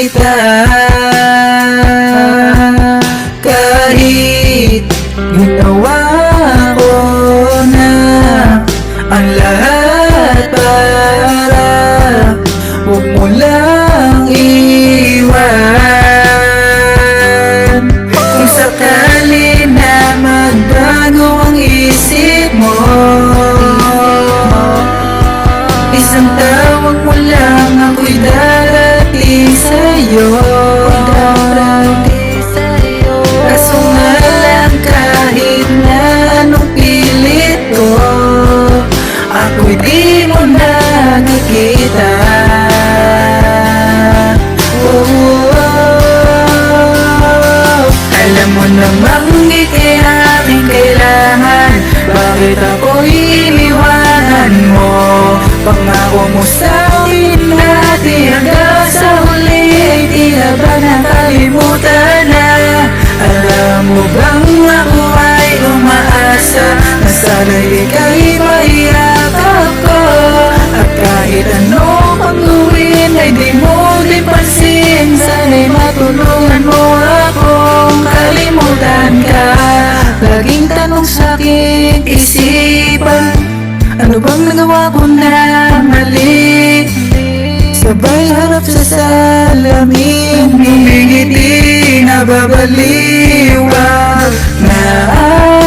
kita. Kahit ginawa ko na ang lahat para huwag mo lang iwan. Kung sakali na magbago ang isip mo, isang tawag mo lang, ako'y darating sa'yo. Kaso nga lang, kahit na anong pilit ko, ako'y di mo nakikita. Alam mo namang ika'y aking kailangan, bakit ako'y iniwanan mo? Pangako mo sa'kin na di hanggang sa huli ay tila ba nakalimutan na? Alam mo bang ako ay umaasa na sana'y ika'y maiyakap ko, at kahit ano pang gawin ay di mo din pansin. Sana'y matulungan mo akong kalimutan ka. Laging tanong sa'king isipan, ano bang nagawa ko na mali? Sabay harap sa salamin, humingiti na babaliwa. Naaalala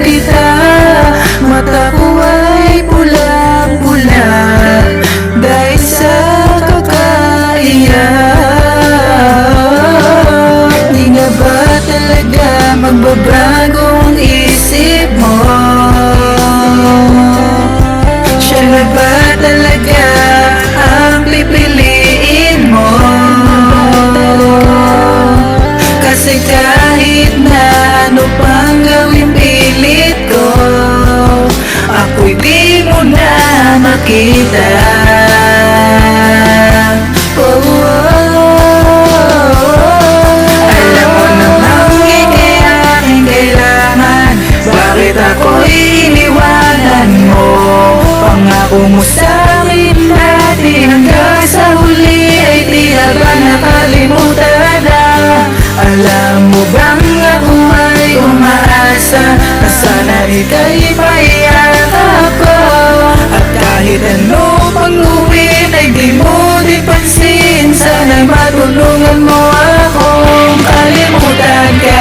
kita, mata ko ay pulang-pula dahil sa kakaiyak. Di nga ba talaga magbabago ang isip mo? Siya na ba talaga ang pipiliin mo? Kasi kahit na ano pang gawin pilit ko, ako'y di mo na makita. Alam mo namang ika'y aking kailangan, bakit ako'y iniwanan mo? Pangako mo sa'kin na di hanggang sa huli ay tila ba nakalimutan na? Alam mo bang ako ay umaasa na sana ika'y maiyakap ko, at kahit ano pang gawin ay di mo din pansin. Sana'y matulungan mo akong kalimutan ka.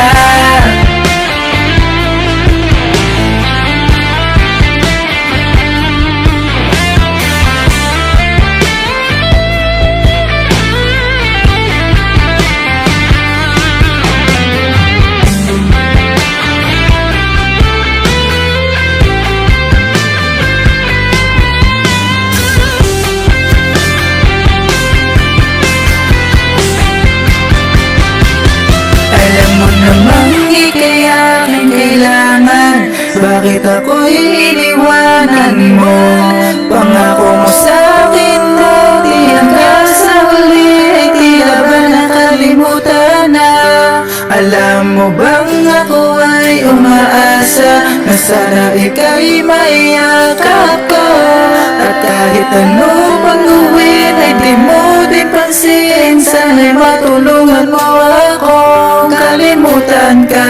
Namang ika'y aking kailangan, bakit ako'y iniwanan mo? Pangako mo sa'kin na di hanggang sa huli ay tila ba nakalimutan na? Alam mo bang ako ay umaasa na sana ika'y maiyakap ko, at kahit ano pang gawin ay di mo din pansin. Sana'y matulungan mo akong kalimutan ka.